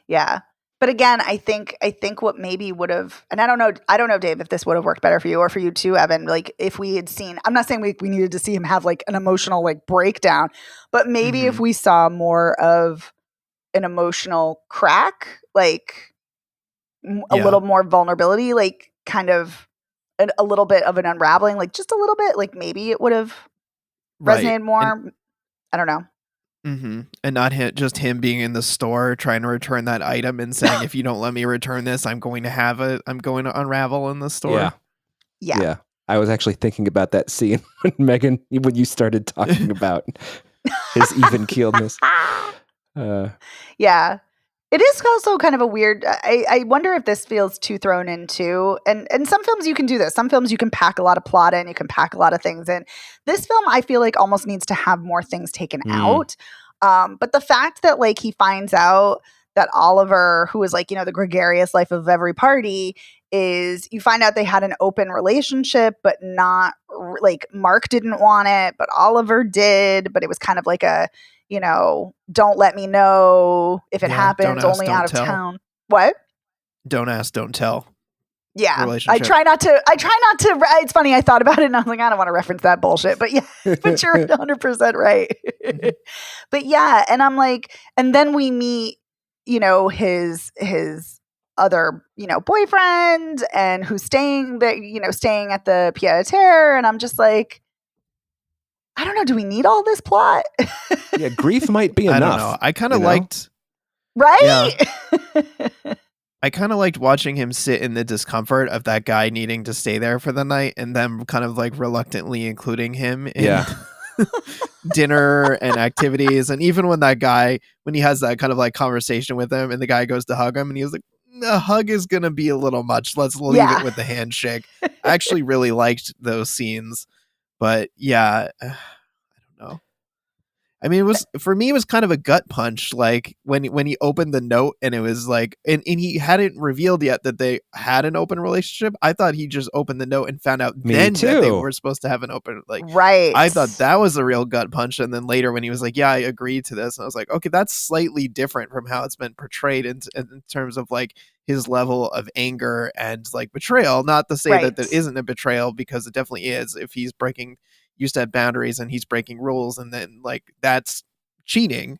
Yeah. But again, I think what maybe would have, and I don't know, Dave, if this would have worked better for you or for you too, Evan, like if we had seen, I'm not saying we needed to see him have like an emotional like breakdown, but maybe if we saw more of an emotional crack, like a little more vulnerability, like kind of a little bit of an unraveling, like just a little bit, like maybe it would have resonated more. And I don't know. And not just him being in the store trying to return that item and saying, if you don't let me return this, I'm going to unravel in the store. Yeah. I was actually thinking about that scene when Megan, when you started talking about his even keeledness. Yeah. It is also kind of a weird, I wonder if this feels too thrown into, and some films you can do this. Some films you can pack a lot of plot in, you can pack a lot of things in. This film, I feel like almost needs to have more things taken out. But the fact that like he finds out that Oliver, who is like, the gregarious life of every party, is, you find out they had an open relationship, but not like Mark didn't want it, but Oliver did. But it was kind of like a, don't let me know if it happens, only out of town. What? Don't ask, don't tell. Yeah. I try not to, it's funny. I thought about it and I was like, I don't want to reference that bullshit, but yeah, but you're 100% right. But yeah. And I'm like, and then we meet, his other, boyfriend, and who's staying there, staying at the pied à terre. And I'm just like, I don't know. Do we need all this plot? Yeah, grief might be enough. I don't know. I kind of liked, right? Yeah. I kind of liked watching him sit in the discomfort of that guy needing to stay there for the night, and them kind of like reluctantly including him in dinner and activities. And even when he has that kind of like conversation with him and the guy goes to hug him and he was like, a hug is going to be a little much. Let's leave it with the handshake. I actually really liked those scenes. But yeah, I don't know. I mean, for me, it was kind of a gut punch. Like when he opened the note and it was like, and he hadn't revealed yet that they had an open relationship. I thought he just opened the note and found out that they were supposed to have an open, like, right. I thought that was a real gut punch. And then later when he was like, yeah, I agreed to this. And I was like, okay, that's slightly different from how it's been portrayed in terms of like his level of anger and like betrayal. Not to say that there isn't a betrayal, because it definitely is. If he's used to have boundaries and he's breaking rules, and then like that's cheating.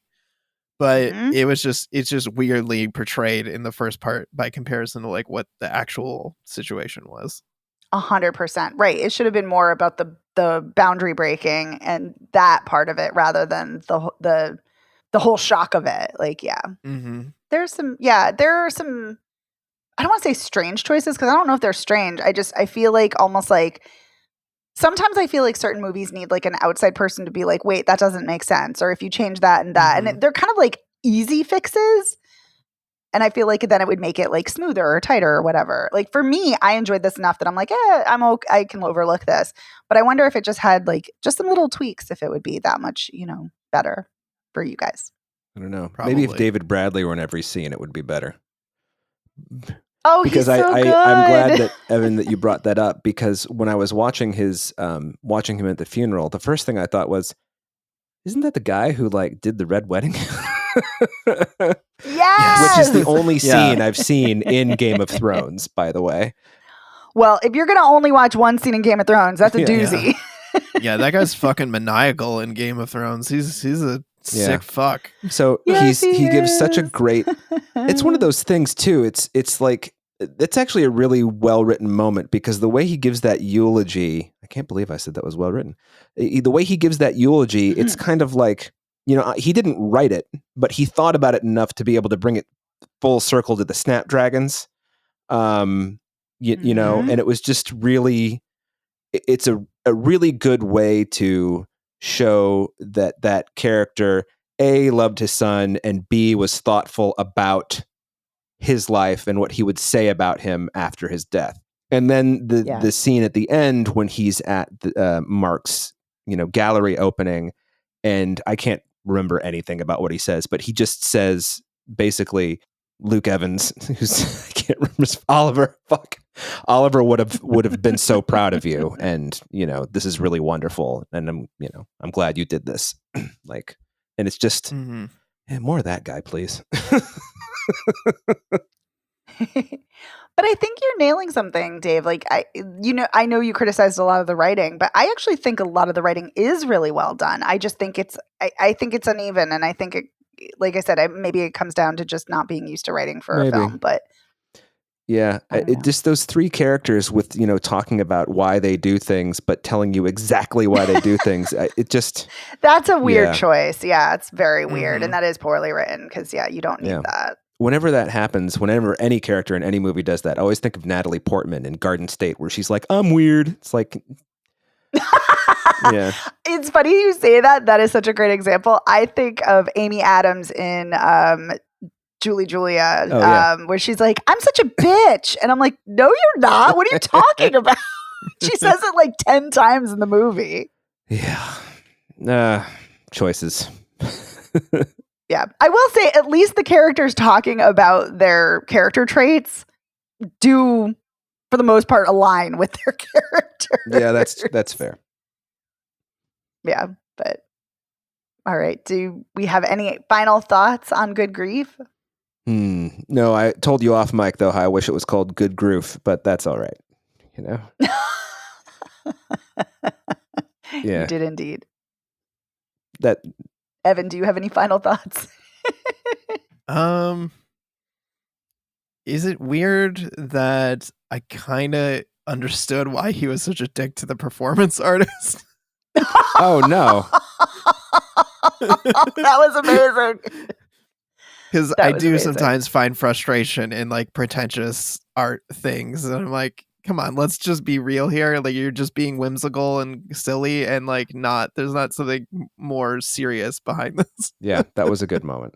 But it's just weirdly portrayed in the first part by comparison to like what the actual situation was. 100%. Right. It should have been more about the boundary breaking and that part of it rather than the whole shock of it. Like, yeah. Mm-hmm. There are some, I don't want to say strange choices, because I don't know if they're strange. I feel like almost like sometimes I feel like certain movies need like an outside person to be like, wait, that doesn't make sense. Or if you change that and that, and they're kind of like easy fixes. And I feel like then it would make it like smoother or tighter or whatever. Like for me, I enjoyed this enough that I'm like, I'm okay. I can overlook this. But I wonder if it just had like just some little tweaks, if it would be that much, better for you guys. I don't know. Probably. Maybe if David Bradley were in every scene, it would be better. Oh, because he's so good. I'm glad that Evan, that you brought that up, because when I was watching watching him at the funeral, the first thing I thought was, isn't that the guy who like did the red wedding? Yes! Which is the only scene I've seen in Game of Thrones, by the way. Well, if you're gonna only watch one scene in Game of Thrones, that's a doozy. Yeah, that guy's fucking maniacal in Game of Thrones. He's a sick fuck. So he gives such a great. It's one of those things too. It's like, it's actually a really well written moment, because the way he gives that eulogy, I can't believe I said that was well written. The way he gives that eulogy, it's kind of like, he didn't write it, but he thought about it enough to be able to bring it full circle to the Snapdragons. And it was just really, it's a really good way to show that character A, loved his son, and B, was thoughtful about his life and what he would say about him after his death. And then the scene at the end when he's at Mark's gallery opening, and I can't remember anything about what he says, but he just says basically, Luke Evans, who's I can't remember, Oliver would have been so proud of you, and this is really wonderful, and I'm glad you did this. Like, and it's just more of that guy, please. But I think you're nailing something, Dave. Like I know you criticized a lot of the writing, but I actually think a lot of the writing is really well done. I just think I think it's uneven, and I think it, like I said, maybe it comes down to just not being used to writing for a film. But yeah, it just those three characters with talking about why they do things, but telling you exactly why they do things. It just that's a weird choice. Yeah, it's very weird, and that is poorly written, because you don't need that. Whenever that happens, whenever any character in any movie does that, I always think of Natalie Portman in Garden State, where she's like, I'm weird. It's like, yeah. It's funny you say that. That is such a great example. I think of Amy Adams in Julia, where she's like, I'm such a bitch. And I'm like, no, you're not. What are you talking about? She says it like 10 times in the movie. Yeah. Choices. Yeah. I will say, at least the characters talking about their character traits do, for the most part, align with their characters. Yeah, that's fair. Yeah, but all right. Do we have any final thoughts on Good Grief? No, I told you off mic though how I wish it was called Good Groof, but that's all right. Yeah. You did indeed. That Evan, do you have any final thoughts? Is it weird that I kind of understood why he was such a dick to the performance artist? Oh no. That was amazing. Because I do sometimes find frustration in like pretentious art things, and I'm like, come on, let's just be real here. Like, you're just being whimsical and silly, and like there's not something more serious behind this. Yeah, that was a good moment.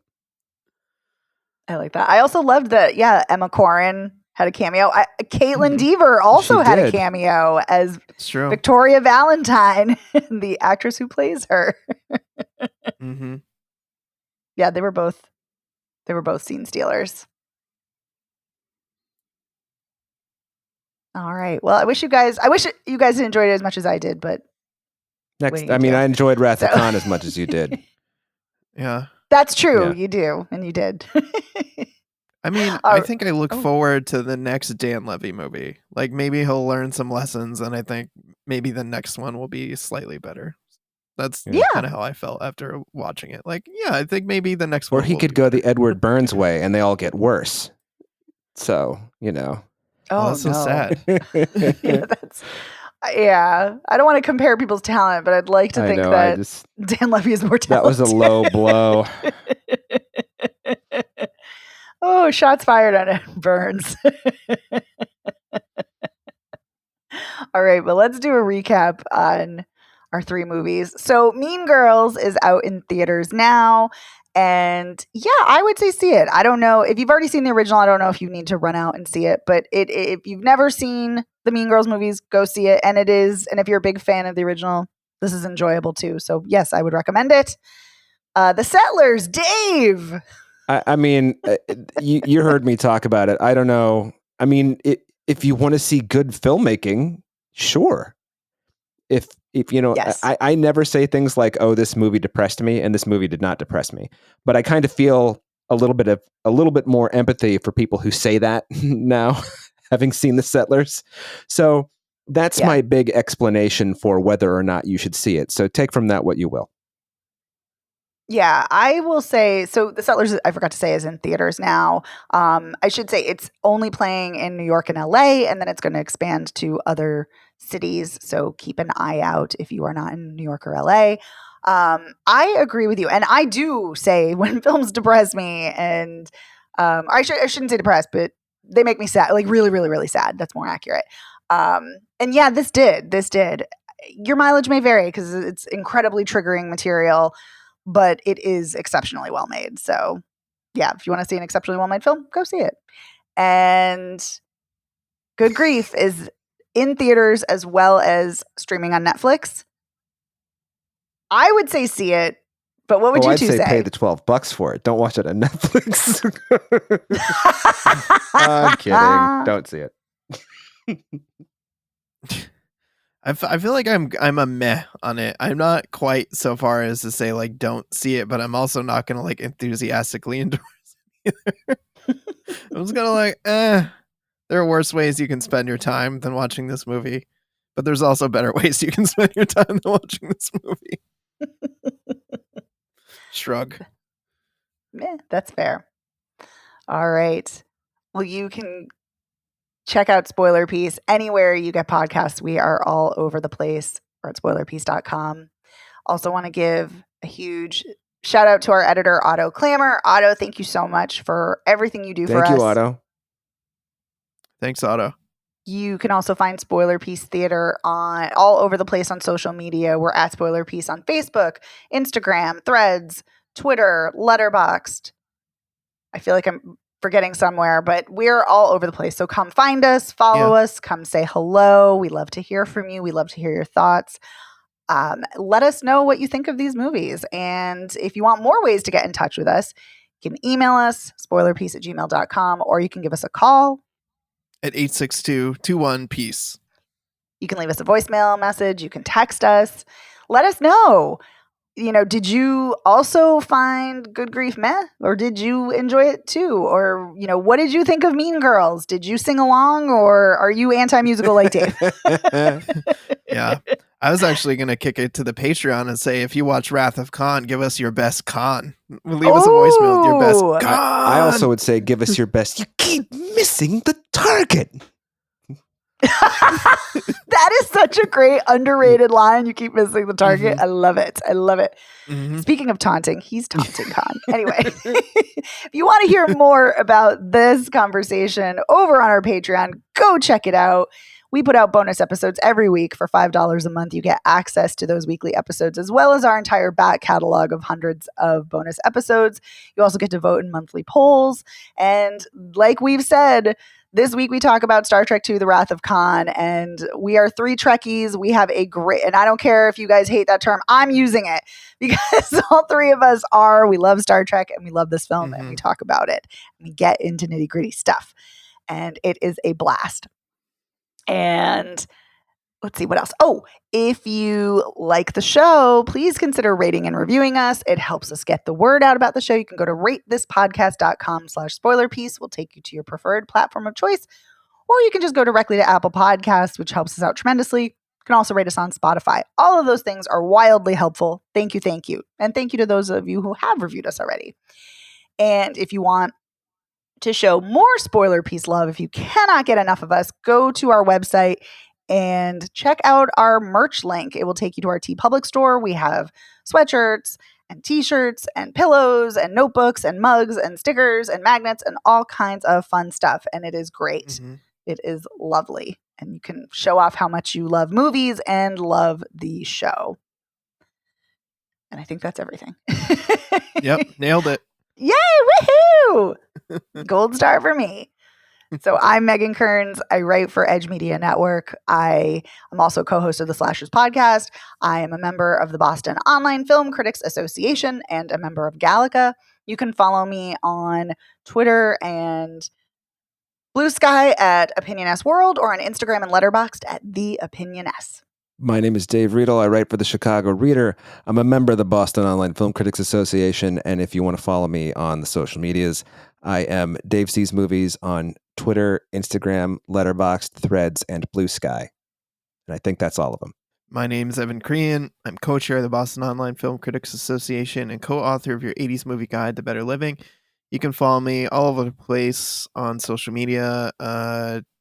I like that. I also loved that. Yeah, Emma Corrin had a cameo. Caitlin Mhm. Dever also She had a did. cameo as It's true. Victoria Valentine, the actress who plays her. Mm-hmm. Yeah, they were both scene stealers. All right. Well, I wish you guys had enjoyed it as much as I did, but what Next, do you I mean, do? I enjoyed Wrath of So- Khan as much as you did. Yeah. That's true. Yeah. You do, and you did. I mean, All I right. think I look forward to the next Dan Levy movie. Like, maybe he'll learn some lessons, and I think maybe the next one will be slightly better. That's Yeah. kind of how I felt after watching it. Like, yeah, I think maybe the next Or one he will could be go better. the Edward Burns way, and they all get worse. So, you know. Oh, that's so no. sad. Yeah, I don't want to compare people's talent, but I'd like to I think know. that Dan Levy is more That was talented. a low blow. Oh, shots fired on it, Burns. All right, well, let's do a recap on our 3 movies. So, Mean Girls is out in theaters now. And yeah, I would say see it. I don't know if you've already seen the original. I don't know if you need to run out and see it, but if you've never seen the Mean Girls movies, go see it. And if you're a big fan of the original, this is enjoyable too. So yes, I would recommend it. The Settlers, Dave. I mean, you heard me talk about it. I don't know. I mean, if you want to see good filmmaking, sure. If you know, Yes. I never say things like, "Oh, this movie depressed me," and this movie did not depress me. But I kind of feel a little bit more empathy for people who say that now, having seen The Settlers. So that's my big explanation for whether or not you should see it. So take from that what you will. Yeah, I will say, so The Settlers, I forgot to say, is in theaters now. I should say it's only playing in New York and LA, and then it's going to expand to other cities. So keep an eye out if you are not in New York or LA. I agree with you. And I do say when films depress me, and I shouldn't say depressed, but they make me sad, like really, really, really sad. That's more accurate. And yeah, this did. Your mileage may vary because it's incredibly triggering material, but it is exceptionally well made. So yeah, if you want to see an exceptionally well made film, go see it. And Good Grief is in theaters as well as streaming on Netflix. I would say see it, but what would you I'd two say say? pay the $12 for it. Don't watch it on Netflix. I'm kidding. Don't see it. I feel like I'm a meh on it. I'm not quite so far as to say like don't see it, but I'm also not gonna like enthusiastically endorse it either. I'm just gonna like, there are worse ways you can spend your time than watching this movie, but there's also better ways you can spend your time than watching this movie. Shrug. That's fair. All right. Well, you can check out Spoiler Piece anywhere you get podcasts. We are all over the place. We're at spoilerpiece.com. Also want to give a huge shout out to our editor, Otto Clammer. Otto, thank you so much for everything you do for us. Thank you, Otto. Thanks, Otto. You can also find Spoiler Piece Theater on all over the place on social media. We're at Spoiler Piece on Facebook, Instagram, Threads, Twitter, Letterboxd. I feel like I'm forgetting somewhere, but we're all over the place. So come find us, follow us, come say hello. We love to hear from you. We love to hear your thoughts. Let us know what you think of these movies. And if you want more ways to get in touch with us, you can email us, spoilerpiece@gmail.com, or you can give us a call at 862-21-PEACE. You can leave us a voicemail message. You can text us. Let us know. Did you also find Good Grief meh? Or did you enjoy it too? Or, what did you think of Mean Girls? Did you sing along, or are you anti-musical like Dave? Yeah. I was actually going to kick it to the Patreon and say, if you watch Wrath of Khan, give us your best Khan. Leave us a voicemail with your best Khan. I also would say give us your best. You keep missing the target. That is such a great underrated line. You keep missing the target. I love it. Mm-hmm. Speaking of taunting, he's taunting Khan. Anyway, if you want to hear more about this conversation over on our Patreon, go check it out. We put out bonus episodes every week for $5 a month. You get access to those weekly episodes as well as our entire back catalog of hundreds of bonus episodes. You also get to vote in monthly polls. And like we've said, this week we talk about Star Trek II, The Wrath of Khan, and we are 3 Trekkies. We have a great, and I don't care if you guys hate that term, I'm using it because all 3 of us we love Star Trek and we love this film and we talk about it. And we get into nitty gritty stuff and it is a blast. And let's see what else. Oh, if you like the show, please consider rating and reviewing us. It helps us get the word out about the show. You can go to ratethispodcast.com/spoilerpiece. We'll take you to your preferred platform of choice. Or you can just go directly to Apple Podcasts, which helps us out tremendously. You can also rate us on Spotify. All of those things are wildly helpful. Thank you, thank you. And thank you to those of you who have reviewed us already. And if you want to show more Spoiler Piece love, if you cannot get enough of us, go to our website and check out our merch link. It will take you to our TeePublic store. We have sweatshirts and t-shirts and pillows and notebooks and mugs and stickers and magnets and all kinds of fun stuff. And it is great. Mm-hmm. It is lovely. And you can show off how much you love movies and love the show. And I think that's everything. Yep, nailed it. Yay, woohoo! Gold star for me. So I'm Megan Kearns. I write for Edge Media Network. I am also co-host of the Slashers podcast. I am a member of the Boston Online Film Critics Association and a member of Gallica. You can follow me on Twitter and Blue Sky at Opinion S World or on Instagram and Letterboxd at The Opinion S. My name is Dave Riedel. I write for the Chicago Reader. I'm a member of the Boston Online Film Critics Association. And if you want to follow me on the social medias, I am Dave Sees Movies on Twitter, Instagram, Letterboxd, Threads, and Blue Sky. And I think that's all of them. My name is Evan Crean. I'm co-chair of the Boston Online Film Critics Association and co-author of your 80s movie guide, The Better Living. You can follow me all over the place on social media,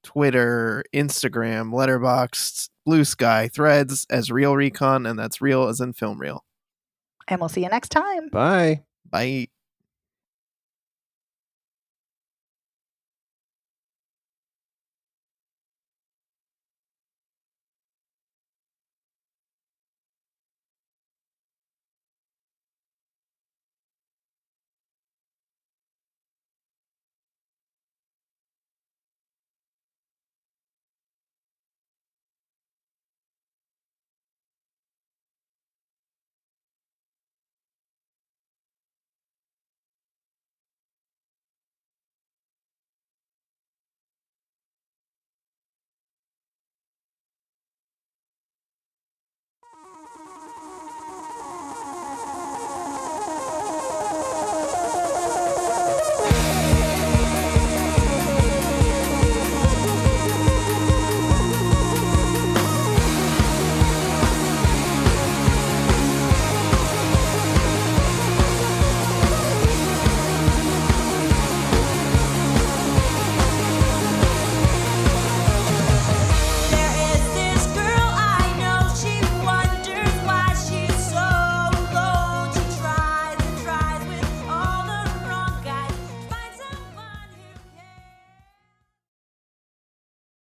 Twitter, Instagram, Letterboxd, Blue Sky, Threads as Real Recon, and that's real as in film reel. And we'll see you next time. Bye. Bye.